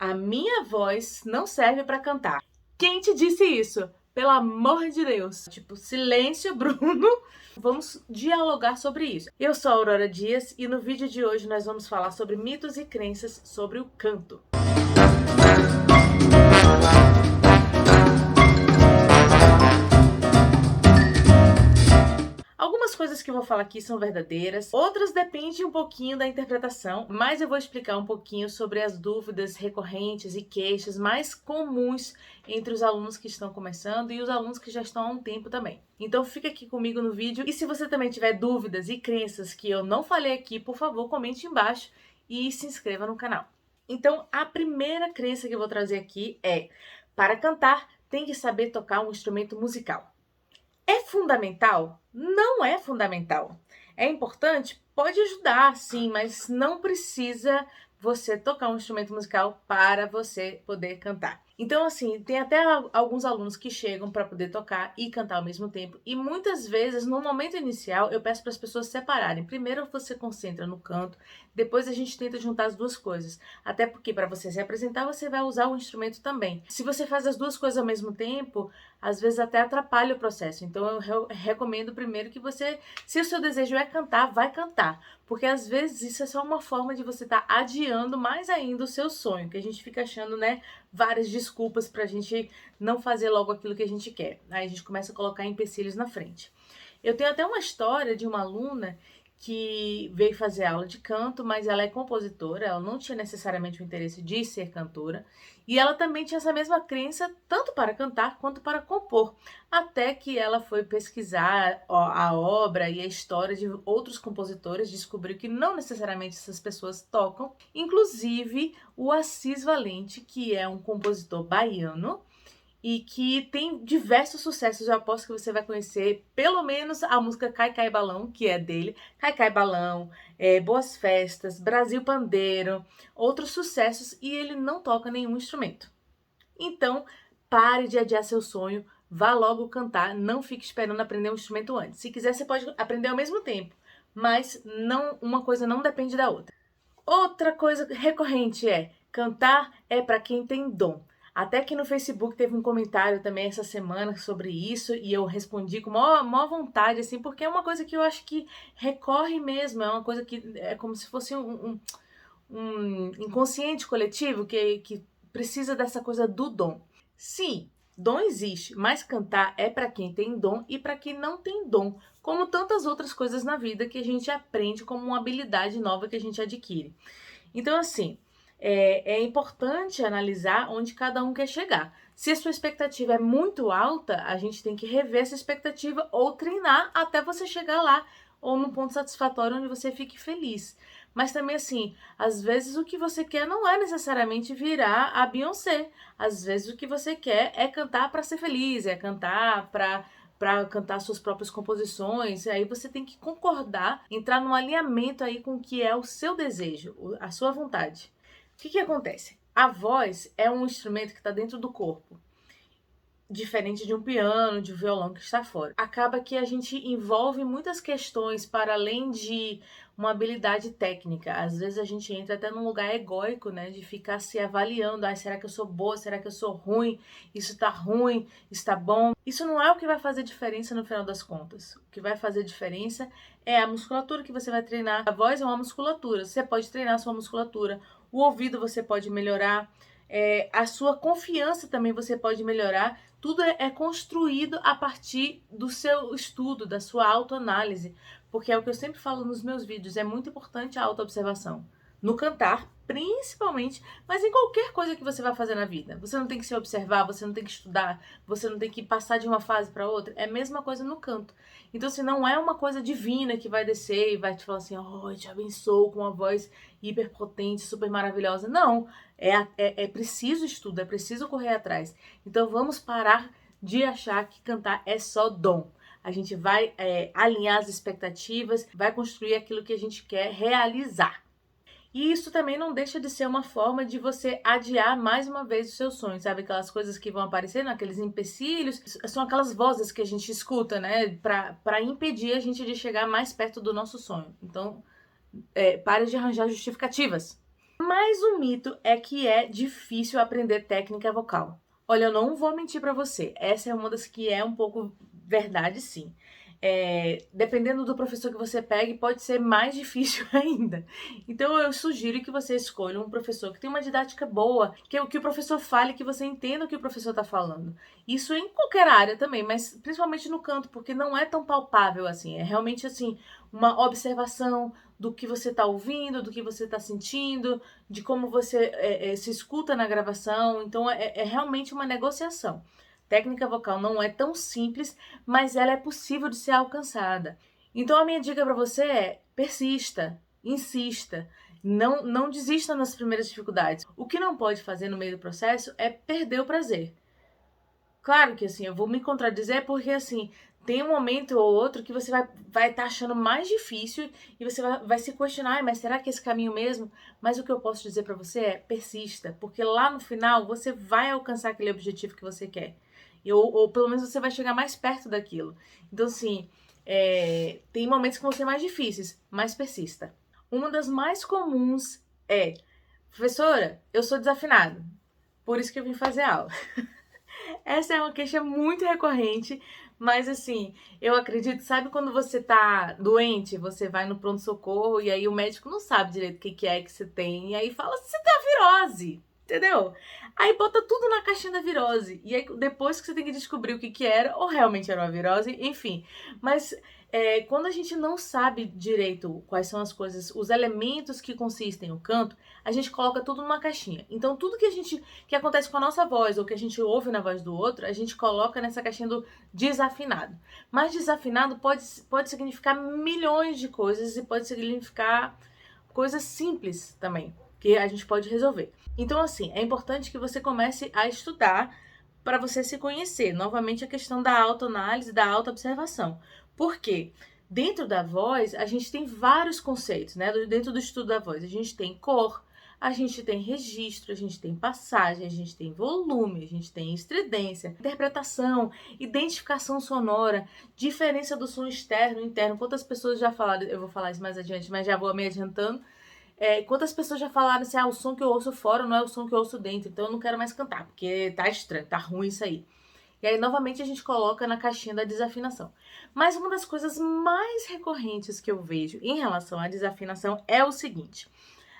A minha voz não serve pra cantar. Quem te disse isso? Pelo amor de Deus. Tipo, silêncio, Bruno. Vamos dialogar sobre isso. Eu sou a Aurora Dias e no vídeo de hoje nós vamos falar sobre mitos e crenças sobre o canto. Algumas coisas que eu vou falar aqui são verdadeiras, outras dependem um pouquinho da interpretação, mas eu vou explicar um pouquinho sobre as dúvidas recorrentes e queixas mais comuns entre os alunos que estão começando e os alunos que já estão há um tempo também. Então fica aqui comigo no vídeo e se você também tiver dúvidas e crenças que eu não falei aqui, por favor, comente embaixo e se inscreva no canal. Então a primeira crença que eu vou trazer aqui é: para cantar tem que saber tocar um instrumento musical. É fundamental? Não é fundamental. É importante? Pode ajudar, sim, mas não precisa você tocar um instrumento musical para você poder cantar. Então, assim, tem até alguns alunos que chegam para poder tocar e cantar ao mesmo tempo. E muitas vezes, no momento inicial, eu peço para as pessoas separarem. Primeiro você concentra no canto, depois a gente tenta juntar as duas coisas. Até porque para você se apresentar, você vai usar o instrumento também. Se você faz as duas coisas ao mesmo tempo, às vezes até atrapalha o processo. Então eu recomendo primeiro que você, se o seu desejo é cantar, vai cantar. Porque às vezes isso é só uma forma de você estar adiando mais ainda o seu sonho, que a gente fica achando, né, várias desculpas pra gente não fazer logo aquilo que a gente quer. Aí a gente começa a colocar empecilhos na frente. Eu tenho até uma história de uma aluna que veio fazer aula de canto, mas ela é compositora, ela não tinha necessariamente o interesse de ser cantora, e ela também tinha essa mesma crença, tanto para cantar quanto para compor, até que ela foi pesquisar a obra e a história de outros compositores, descobriu que não necessariamente essas pessoas tocam, inclusive o Assis Valente, que é um compositor baiano, e que tem diversos sucessos. Eu aposto que você vai conhecer pelo menos a música Cai Cai Balão, que é dele, Cai Cai Balão, Boas Festas, Brasil Pandeiro, outros sucessos, e ele não toca nenhum instrumento. Então, pare de adiar seu sonho, vá logo cantar, não fique esperando aprender um instrumento antes. Se quiser, você pode aprender ao mesmo tempo, mas não, uma coisa não depende da outra. Outra coisa recorrente é: cantar é para quem tem dom. Até que no Facebook teve um comentário também essa semana sobre isso e eu respondi com maior vontade, assim, porque é uma coisa que eu acho que recorre mesmo, é uma coisa que é como se fosse um inconsciente coletivo que precisa dessa coisa do dom. Sim, dom existe, mas cantar é para quem tem dom e para quem não tem dom, como tantas outras coisas na vida que a gente aprende como uma habilidade nova que a gente adquire. Então, assim, é importante analisar onde cada um quer chegar. Se a sua expectativa é muito alta, a gente tem que rever essa expectativa ou treinar até você chegar lá, ou num ponto satisfatório onde você fique feliz. Mas também, assim, às vezes o que você quer não é necessariamente virar a Beyoncé. Às vezes o que você quer é cantar para ser feliz, é cantar para cantar suas próprias composições. Aí você tem que concordar, entrar num alinhamento aí com o que é o seu desejo, a sua vontade. O que acontece? A voz é um instrumento que está dentro do corpo, diferente de um piano, de um violão que está fora. Acaba que a gente envolve muitas questões para além de uma habilidade técnica. Às vezes a gente entra até num lugar egóico, né, de ficar se avaliando. Ah, será que eu sou boa? Será que eu sou ruim? Isso tá ruim? Isso tá bom? Isso não é o que vai fazer diferença no final das contas. O que vai fazer diferença é a musculatura que você vai treinar. A voz é uma musculatura. Você pode treinar a sua musculatura. O ouvido você pode melhorar. A sua confiança também você pode melhorar. Tudo é construído a partir do seu estudo, da sua autoanálise, porque é o que eu sempre falo nos meus vídeos, é muito importante a autoobservação. No cantar, principalmente, mas em qualquer coisa que você vai fazer na vida. Você não tem que se observar, você não tem que estudar, você não tem que passar de uma fase para outra. É a mesma coisa no canto. Então, assim, não é uma coisa divina que vai descer e vai te falar assim: oh, eu te abençoo com uma voz hiperpotente, super maravilhosa. Não, é preciso estudo, é preciso correr atrás. Então, vamos parar de achar que cantar é só dom. A gente vai alinhar as expectativas, vai construir aquilo que a gente quer realizar. E isso também não deixa de ser uma forma de você adiar mais uma vez os seus sonhos, sabe? Aquelas coisas que vão aparecendo, aqueles empecilhos, são aquelas vozes que a gente escuta, né? Pra impedir a gente de chegar mais perto do nosso sonho. Então, pare de arranjar justificativas. Mas o mito é que é difícil aprender técnica vocal. Olha, eu não vou mentir pra você, essa é uma das que é um pouco verdade, sim. Dependendo do professor que você pegue, pode ser mais difícil ainda. Então eu sugiro que você escolha um professor que tem uma didática boa, que o professor fale, que você entenda o que o professor está falando. Isso em qualquer área também, mas principalmente no canto, porque não é tão palpável assim. É realmente assim, uma observação do que você está ouvindo, do que você está sentindo, de como você se escuta na gravação. Então é realmente uma negociação. Técnica vocal não é tão simples, mas ela é possível de ser alcançada. Então a minha dica para você é: persista, insista, não desista nas primeiras dificuldades. O que não pode fazer no meio do processo é perder o prazer. Claro que assim, eu vou me contradizer porque assim, tem um momento ou outro que você vai estar achando mais difícil e você vai se questionar, mas será que é esse caminho mesmo? Mas o que eu posso dizer para você é: persista, porque lá no final você vai alcançar aquele objetivo que você quer. Ou pelo menos você vai chegar mais perto daquilo. Então assim, tem momentos que vão ser mais difíceis, mas persista. Uma das mais comuns é: professora, eu sou desafinado, por isso que eu vim fazer aula. Essa é uma queixa muito recorrente, mas assim, eu acredito, sabe quando você tá doente, você vai no pronto-socorro e aí o médico não sabe direito o que é que você tem, e aí fala: você tem a virose, entendeu? Aí bota tudo na caixinha da virose, e aí depois que você tem que descobrir o que era, ou realmente era uma virose, enfim. Mas quando a gente não sabe direito quais são as coisas, os elementos que consistem no canto, a gente coloca tudo numa caixinha. Então tudo que acontece com a nossa voz ou que a gente ouve na voz do outro, a gente coloca nessa caixinha do desafinado. Mas desafinado pode significar milhões de coisas e pode significar coisas simples também, que a gente pode resolver. Então assim, é importante que você comece a estudar para você se conhecer. Novamente a questão da autoanálise, da autoobservação. Por quê? Dentro da voz, a gente tem vários conceitos, né? Dentro do estudo da voz, a gente tem cor, a gente tem registro, a gente tem passagem, a gente tem volume, a gente tem estridência, interpretação, identificação sonora, diferença do som externo e interno. Quantas pessoas já falaram, eu vou falar isso mais adiante, mas já vou me adiantando. Quantas pessoas já falaram assim: o som que eu ouço fora não é o som que eu ouço dentro, então eu não quero mais cantar, porque tá estranho, tá ruim isso aí. E aí, novamente, a gente coloca na caixinha da desafinação. Mas uma das coisas mais recorrentes que eu vejo em relação à desafinação é o seguinte: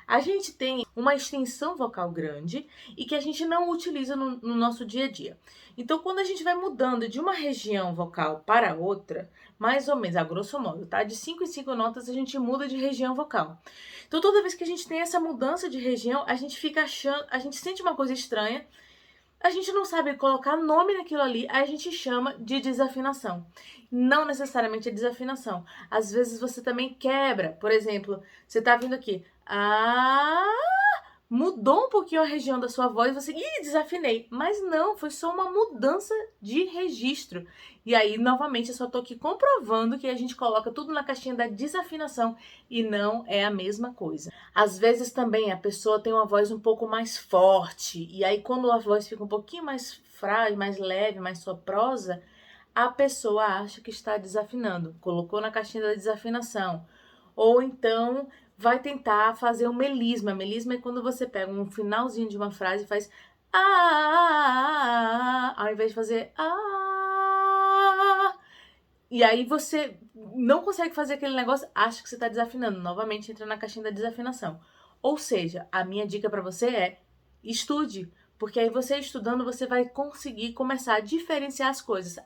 a gente tem uma extensão vocal grande e que a gente não utiliza no nosso dia a dia. Então, quando a gente vai mudando de uma região vocal para outra, mais ou menos, a grosso modo, tá? De 5 em 5 notas a gente muda de região vocal. Então, toda vez que a gente tem essa mudança de região, a gente fica achando, a gente sente uma coisa estranha, a gente não sabe colocar nome naquilo ali, aí a gente chama de desafinação. Não necessariamente é desafinação. Às vezes você também quebra. Por exemplo, você tá vindo aqui, mudou um pouquinho a região da sua voz, você, desafinei. Mas não, foi só uma mudança de registro. E aí, novamente, eu só tô aqui comprovando que a gente coloca tudo na caixinha da desafinação e não é a mesma coisa. Às vezes também a pessoa tem uma voz um pouco mais forte, e aí quando a voz fica um pouquinho mais frágil, mais leve, mais soprosa, a pessoa acha que está desafinando, colocou na caixinha da desafinação. Ou então vai tentar fazer um melisma. Melisma é quando você pega um finalzinho de uma frase e faz ao invés de fazer e aí você não consegue fazer aquele negócio, acha que você está desafinando. Novamente entra na caixinha da desafinação. Ou seja, a minha dica para você é: estude, porque aí você estudando você vai conseguir começar a diferenciar as coisas.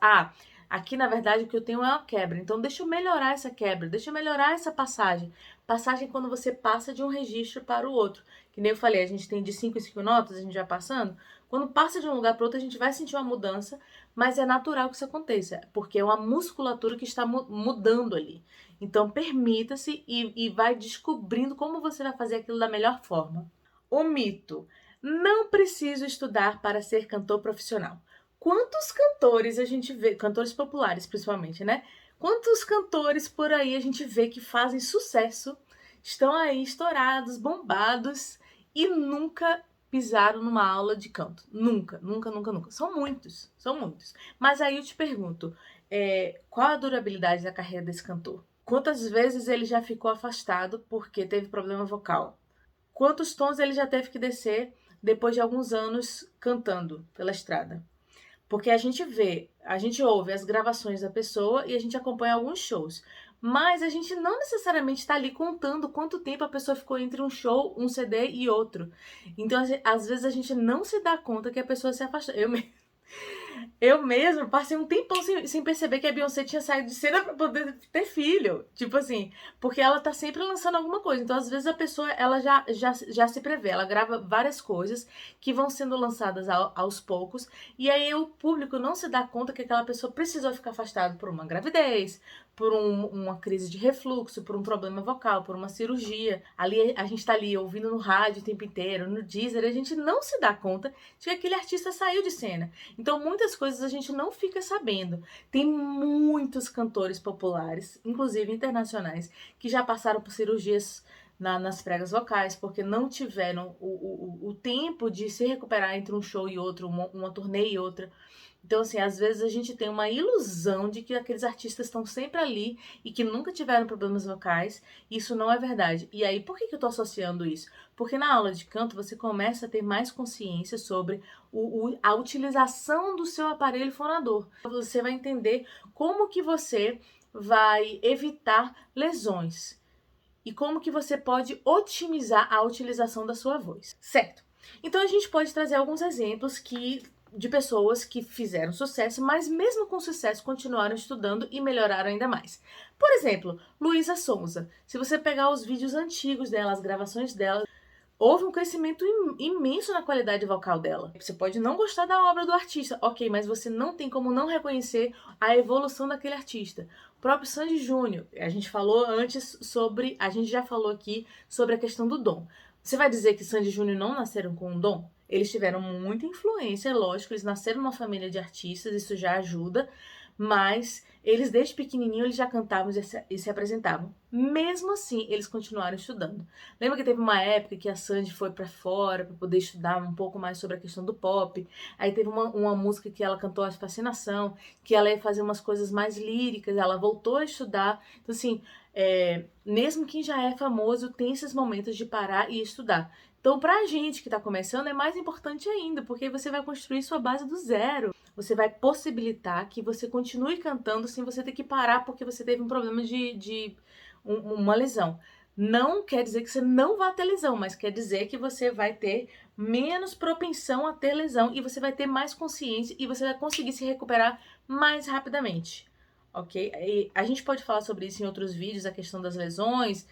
Aqui na verdade o que eu tenho é uma quebra, então deixa eu melhorar essa quebra, deixa eu melhorar essa passagem. Passagem é quando você passa de um registro para o outro. Que nem eu falei, a gente tem de 5 em 5 notas, a gente vai passando. Quando passa de um lugar para outro, a gente vai sentir uma mudança, mas é natural que isso aconteça, porque é uma musculatura que está mudando ali. Então permita-se e vai descobrindo como você vai fazer aquilo da melhor forma. O mito: não preciso estudar para ser cantor profissional. Quantos cantores a gente vê, cantores populares principalmente, né? Quantos cantores por aí a gente vê que fazem sucesso, estão aí estourados, bombados e nunca pisaram numa aula de canto? Nunca, nunca, nunca, nunca. São muitos, são muitos. Mas aí eu te pergunto, qual a durabilidade da carreira desse cantor? Quantas vezes ele já ficou afastado porque teve problema vocal? quantos tons ele já teve que descer depois de alguns anos cantando pela estrada. Porque a gente ouve as gravações da pessoa e a gente acompanha alguns shows. Mas a gente não necessariamente está ali contando quanto tempo a pessoa ficou entre um show, um CD e outro. Então, às vezes a gente não se dá conta que a pessoa se afastou. Eu mesmo passei um tempão sem perceber que a Beyoncé tinha saído de cena pra poder ter filho. Tipo assim, porque ela tá sempre lançando alguma coisa. Então, às vezes, a pessoa, ela já se prevê. Ela grava várias coisas que vão sendo lançadas aos poucos. E aí, o público não se dá conta que aquela pessoa precisou ficar afastada por uma gravidez, por uma crise de refluxo, por um problema vocal, por uma cirurgia. Ali, a gente tá ali ouvindo no rádio o tempo inteiro, no Deezer, e a gente não se dá conta de que aquele artista saiu de cena. Então, muitas coisas a gente não fica sabendo. Tem muitos cantores populares, inclusive internacionais, que já passaram por cirurgias nas pregas vocais, porque não tiveram o tempo de se recuperar entre um show e outro, uma turnê e outra. Então, assim, às vezes a gente tem uma ilusão de que aqueles artistas estão sempre ali e que nunca tiveram problemas vocais. Isso não é verdade. E aí, por que eu tô associando isso? Porque na aula de canto você começa a ter mais consciência sobre a utilização do seu aparelho fonador. Você vai entender como que você vai evitar lesões e como que você pode otimizar a utilização da sua voz, certo? Então a gente pode trazer alguns exemplos de pessoas que fizeram sucesso, mas mesmo com sucesso continuaram estudando e melhoraram ainda mais. Por exemplo, Luísa Sonza. Se você pegar os vídeos antigos dela, as gravações dela, houve um crescimento imenso na qualidade vocal dela. Você pode não gostar da obra do artista, ok, mas você não tem como não reconhecer a evolução daquele artista. O próprio Sandy Júnior, a gente já falou aqui sobre a questão do dom. Você vai dizer que Sandy Júnior não nasceram com um dom? Eles tiveram muita influência, lógico, eles nasceram numa família de artistas, isso já ajuda, mas eles desde pequenininho eles já cantavam e se apresentavam. Mesmo assim, eles continuaram estudando. Lembra que teve uma época que a Sandy foi pra fora para poder estudar um pouco mais sobre a questão do pop? Aí teve uma música que ela cantou, a Fascinação, que ela ia fazer umas coisas mais líricas, ela voltou a estudar. Então, assim, mesmo quem já é famoso tem esses momentos de parar e estudar. Então, pra gente que tá começando, é mais importante ainda, porque você vai construir sua base do zero. Você vai possibilitar que você continue cantando sem você ter que parar porque você teve um problema de uma lesão. Não quer dizer que você não vai ter lesão, mas quer dizer que você vai ter menos propensão a ter lesão e você vai ter mais consciência e você vai conseguir se recuperar mais rapidamente, ok? E a gente pode falar sobre isso em outros vídeos, a questão das lesões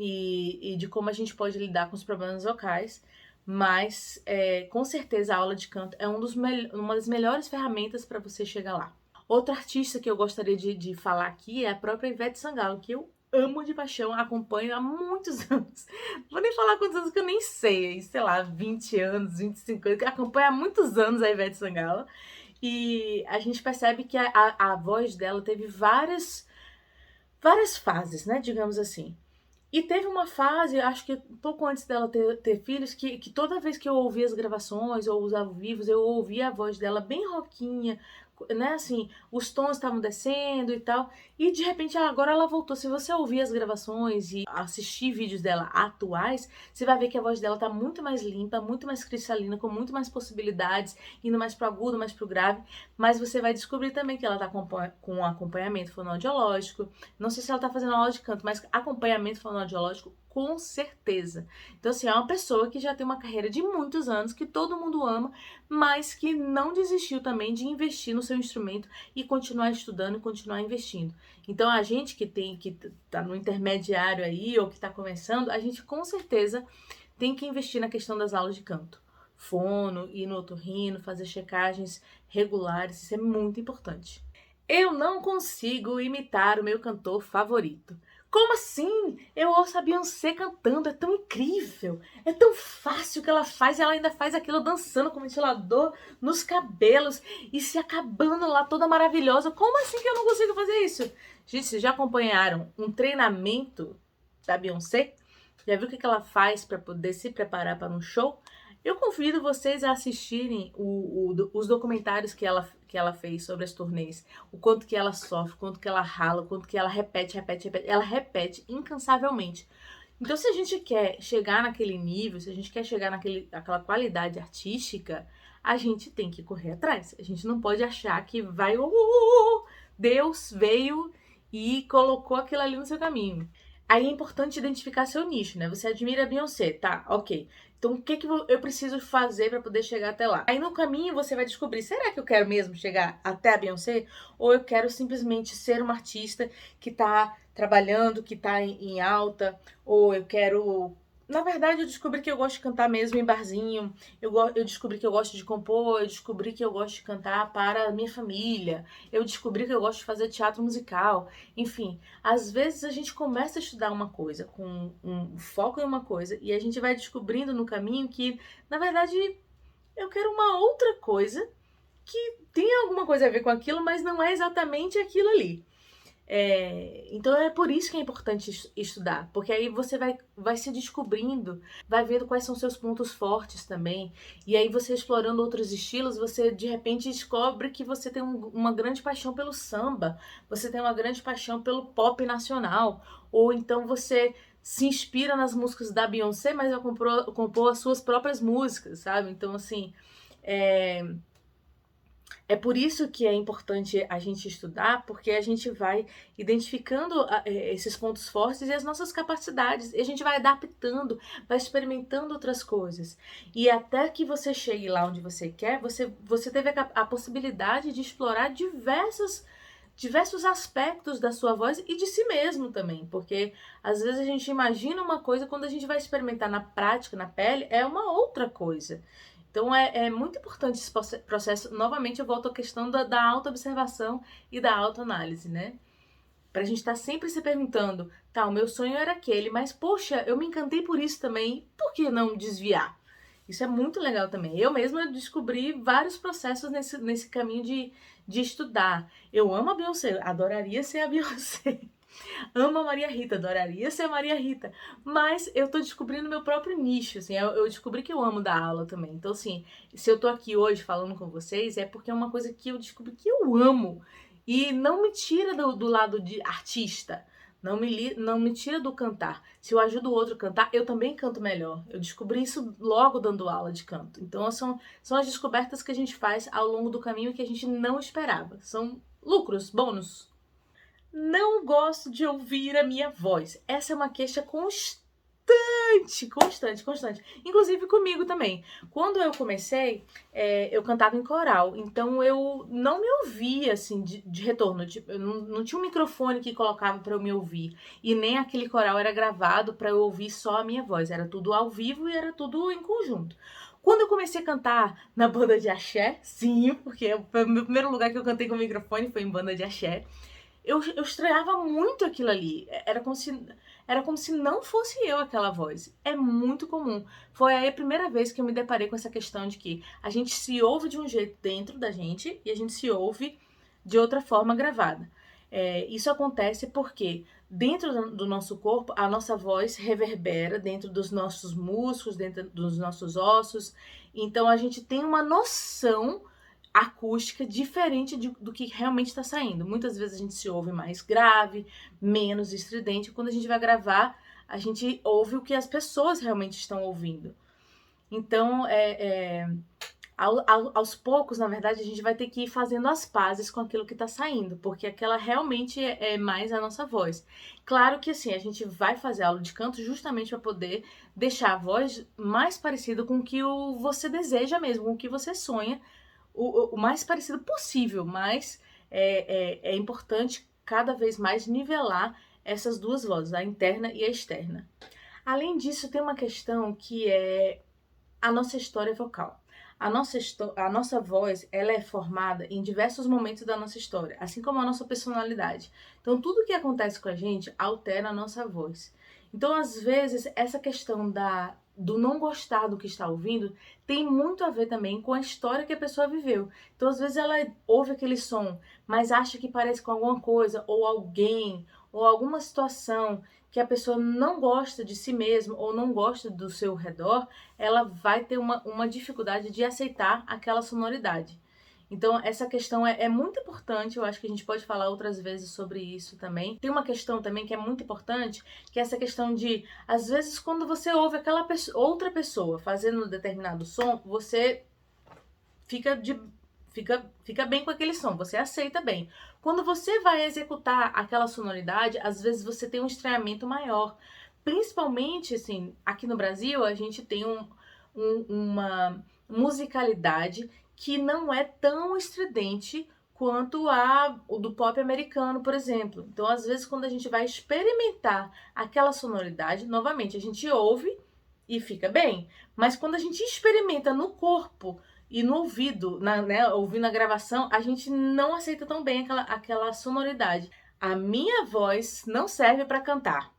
e de como a gente pode lidar com os problemas vocais. Mas, com certeza, a aula de canto é uma das melhores ferramentas para você chegar lá. Outro artista que eu gostaria de falar aqui é a própria Ivete Sangalo, que eu amo de paixão, acompanho há muitos anos. Vou nem falar quantos anos que eu nem sei lá, 20 anos, 25 anos, que acompanho há muitos anos a Ivete Sangalo. E a gente percebe que a voz dela teve várias fases, né, digamos assim. E teve uma fase, acho que pouco antes dela ter filhos, que toda vez que eu ouvia as gravações ou os ao vivo, eu ouvia a voz dela bem roquinha, né, assim, os tons estavam descendo e tal, e de repente agora ela voltou. Se você ouvir as gravações e assistir vídeos dela atuais, você vai ver que a voz dela tá muito mais limpa, muito mais cristalina, com muito mais possibilidades, indo mais pro agudo, mais pro grave, mas você vai descobrir também que ela tá com um acompanhamento fonoaudiológico. Não sei se ela tá fazendo aula de canto, mas acompanhamento fonoaudiológico com certeza. Então, assim, é uma pessoa que já tem uma carreira de muitos anos, que todo mundo ama, mas que não desistiu também de investir no seu instrumento e continuar estudando e continuar investindo. Então, a gente que tá no intermediário aí, ou que tá começando, a gente com certeza tem que investir na questão das aulas de canto. Fono, ir no otorrino, fazer checagens regulares, isso é muito importante. Eu não consigo imitar o meu cantor favorito. Como assim? Eu ouço a Beyoncé cantando, é tão incrível, é tão fácil o que ela faz, e ela ainda faz aquilo dançando com ventilador nos cabelos e se acabando lá toda maravilhosa. Como assim que eu não consigo fazer isso? Gente, vocês já acompanharam um treinamento da Beyoncé? Já viu o que ela faz para poder se preparar para um show? Eu convido vocês a assistirem os documentários que ela fez sobre as turnês. O quanto que ela sofre, o quanto que ela rala, o quanto que ela repete. Ela repete incansavelmente. Então, se a gente quer chegar naquele nível, se a gente quer chegar naquela qualidade artística, a gente tem que correr atrás. A gente não pode achar que vai, Deus veio e colocou aquilo ali no seu caminho. Aí é importante identificar seu nicho, né? Você admira a Beyoncé, tá? Ok. Então, o que eu preciso fazer para poder chegar até lá? Aí no caminho você vai descobrir, será que eu quero mesmo chegar até a Beyoncé? Ou eu quero simplesmente ser uma artista que tá trabalhando, que tá em alta? Ou eu quero... Na verdade, eu descobri que eu gosto de cantar mesmo em barzinho. Eu descobri que eu gosto de compor. Eu descobri que eu gosto de cantar para a minha família. Eu descobri que eu gosto de fazer teatro musical. Enfim, às vezes a gente começa a estudar uma coisa com um foco em uma coisa e a gente vai descobrindo no caminho que, na verdade, eu quero uma outra coisa que tem alguma coisa a ver com aquilo, mas não é exatamente aquilo ali. Então é por isso que é importante estudar, porque aí você vai se descobrindo, vai vendo quais são seus pontos fortes também, e aí você explorando outros estilos, você de repente descobre que você tem uma grande paixão pelo samba, você tem uma grande paixão pelo pop nacional, ou então você se inspira nas músicas da Beyoncé, mas vai compor as suas próprias músicas, sabe? Então assim, é, é por isso que é importante a gente estudar, porque a gente vai identificando esses pontos fortes e as nossas capacidades, e a gente vai adaptando, vai experimentando outras coisas. E até que você chegue lá onde você quer, você teve a possibilidade de explorar diversos aspectos da sua voz e de si mesmo também, porque às vezes a gente imagina uma coisa, quando a gente vai experimentar na prática, na pele, é uma outra coisa. Então é muito importante esse processo. Novamente eu volto à questão da autoobservação e da autoanálise, né? Pra gente estar sempre se perguntando, tá, o meu sonho era aquele, mas poxa, eu me encantei por isso também, por que não desviar? Isso é muito legal também. Eu mesma descobri vários processos nesse caminho de estudar. Eu amo a Beyoncé, adoraria ser a Beyoncé. Amo a Maria Rita, adoraria ser a Maria Rita, mas eu tô descobrindo meu próprio nicho, assim, eu descobri que eu amo dar aula também. Então, assim, se eu tô aqui hoje falando com vocês, é porque é uma coisa que eu descobri que eu amo. E não me tira do lado de artista, não me tira do cantar. Se eu ajudo o outro a cantar, eu também canto melhor. Eu descobri isso logo dando aula de canto. Então, são as descobertas que a gente faz ao longo do caminho que a gente não esperava. São lucros, bônus. Não gosto de ouvir a minha voz. Essa é uma queixa constante. Inclusive comigo também. Quando eu comecei, eu cantava em coral, então eu não me ouvia assim de retorno. Tipo, eu não tinha um microfone que colocava para eu me ouvir. E nem aquele coral era gravado para eu ouvir só a minha voz. Era tudo ao vivo e era tudo em conjunto. Quando eu comecei a cantar na banda de axé, sim, porque foi o meu primeiro lugar que eu cantei com o microfone foi em banda de axé. Eu estranhava muito aquilo ali. Era como se não fosse eu aquela voz. É muito comum. Foi aí a primeira vez que eu me deparei com essa questão de que a gente se ouve de um jeito dentro da gente e a gente se ouve de outra forma gravada. Isso acontece porque dentro do nosso corpo, a nossa voz reverbera dentro dos nossos músculos, dentro dos nossos ossos. Então a gente tem uma noção acústica diferente do que realmente está saindo. Muitas vezes a gente se ouve mais grave, menos estridente. Quando a gente vai gravar, a gente ouve o que as pessoas realmente estão ouvindo. Então, aos poucos, na verdade, a gente vai ter que ir fazendo as pazes com aquilo que está saindo, porque aquela realmente é mais a nossa voz. Claro que assim, a gente vai fazer aula de canto justamente para poder deixar a voz mais parecida com o que você deseja mesmo, com o que você sonha, o mais parecido possível, mas é importante cada vez mais nivelar essas duas vozes, a interna e a externa. Além disso, tem uma questão que é a nossa história vocal. A nossa voz, ela é formada em diversos momentos da nossa história, assim como a nossa personalidade. Então, tudo que acontece com a gente altera a nossa voz. Então, às vezes, essa questão do não gostar do que está ouvindo tem muito a ver também com a história que a pessoa viveu. Então, às vezes, ela ouve aquele som, mas acha que parece com alguma coisa, ou alguém, ou alguma situação que a pessoa não gosta de si mesma ou não gosta do seu redor, ela vai ter uma dificuldade de aceitar aquela sonoridade. Então, essa questão é muito importante, eu acho que a gente pode falar outras vezes sobre isso também. Tem uma questão também que é muito importante, que é essa questão de, às vezes, quando você ouve aquela outra pessoa fazendo um determinado som, você fica bem com aquele som, você aceita bem. Quando você vai executar aquela sonoridade, às vezes você tem um estranhamento maior. Principalmente, assim, aqui no Brasil, a gente tem uma musicalidade que não é tão estridente quanto o do pop americano, por exemplo. Então, às vezes, quando a gente vai experimentar aquela sonoridade, novamente, a gente ouve e fica bem. Mas quando a gente experimenta no corpo e no ouvido, né, ouvindo a gravação, a gente não aceita tão bem aquela sonoridade. A minha voz não serve para cantar.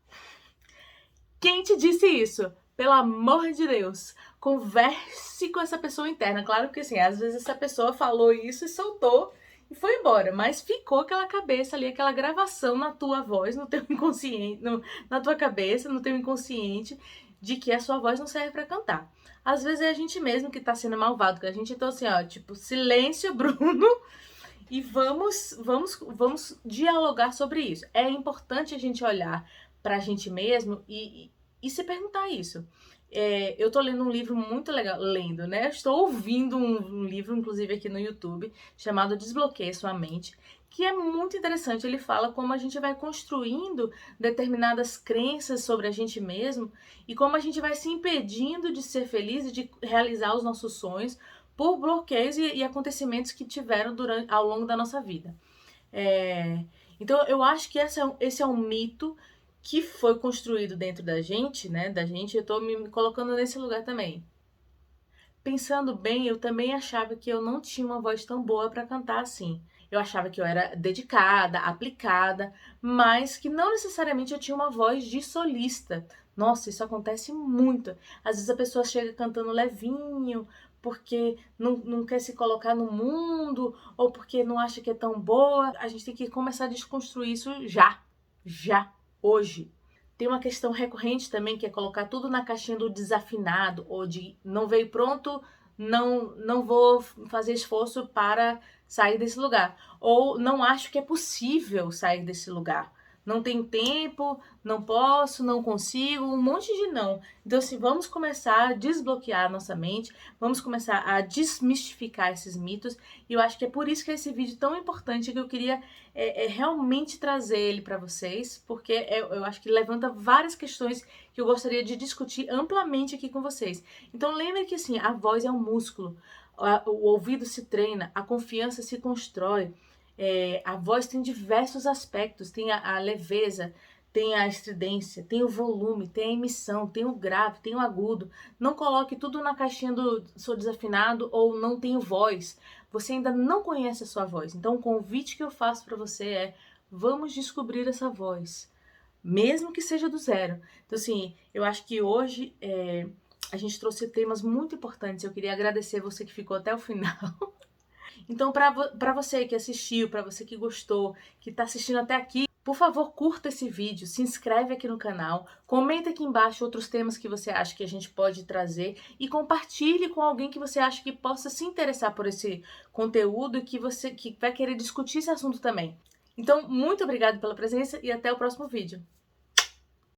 Quem te disse isso? Pelo amor de Deus, converse com essa pessoa interna. Claro que assim, às vezes essa pessoa falou isso e soltou e foi embora, mas ficou aquela cabeça ali, aquela gravação na tua voz, no teu inconsciente, na tua cabeça, no teu inconsciente, de que a sua voz não serve para cantar. Às vezes é a gente mesmo que tá sendo malvado com a gente, então assim, ó, tipo, silêncio, Bruno, e vamos dialogar sobre isso. É importante a gente olhar pra gente mesmo e se perguntar isso. Eu tô lendo um livro muito legal, né? Estou ouvindo um livro, inclusive aqui no YouTube, chamado Desbloqueie Sua Mente, que é muito interessante. Ele fala como a gente vai construindo determinadas crenças sobre a gente mesmo e como a gente vai se impedindo de ser feliz e de realizar os nossos sonhos por bloqueios e acontecimentos que tiveram ao longo da nossa vida. Então, eu acho que esse é um mito que foi construído dentro da gente, né? Eu tô me colocando nesse lugar também. Pensando bem, eu também achava que eu não tinha uma voz tão boa para cantar assim. Eu achava que eu era dedicada, aplicada, mas que não necessariamente eu tinha uma voz de solista. Nossa, isso acontece muito. Às vezes a pessoa chega cantando levinho, porque não quer se colocar no mundo, ou porque não acha que é tão boa. A gente tem que começar a desconstruir isso já, hoje. Tem uma questão recorrente também, que é colocar tudo na caixinha do desafinado, ou de não veio pronto, não vou fazer esforço para sair desse lugar. Ou não acho que é possível sair desse lugar. Não tenho tempo, não posso, não consigo, um monte de não. Então, assim, vamos começar a desbloquear a nossa mente, vamos começar a desmistificar esses mitos. E eu acho que é por isso que esse vídeo é tão importante, que eu queria realmente trazer ele para vocês, porque eu acho que levanta várias questões que eu gostaria de discutir amplamente aqui com vocês. Então, lembre que, assim, a voz é um músculo, o ouvido se treina, a confiança se constrói. A voz tem diversos aspectos, tem a leveza, tem a estridência, tem o volume, tem a emissão, tem o grave, tem o agudo. Não coloque tudo na caixinha do sou desafinado ou não tenho voz. Você ainda não conhece a sua voz. Então o convite que eu faço para você é: vamos descobrir essa voz, mesmo que seja do zero. Então assim, eu acho que hoje a gente trouxe temas muito importantes. Eu queria agradecer você que ficou até o final. Então, para você que assistiu, para você que gostou, que está assistindo até aqui, por favor, curta esse vídeo, se inscreve aqui no canal, comenta aqui embaixo outros temas que você acha que a gente pode trazer e compartilhe com alguém que você acha que possa se interessar por esse conteúdo e que vai querer discutir esse assunto também. Então, muito obrigada pela presença e até o próximo vídeo.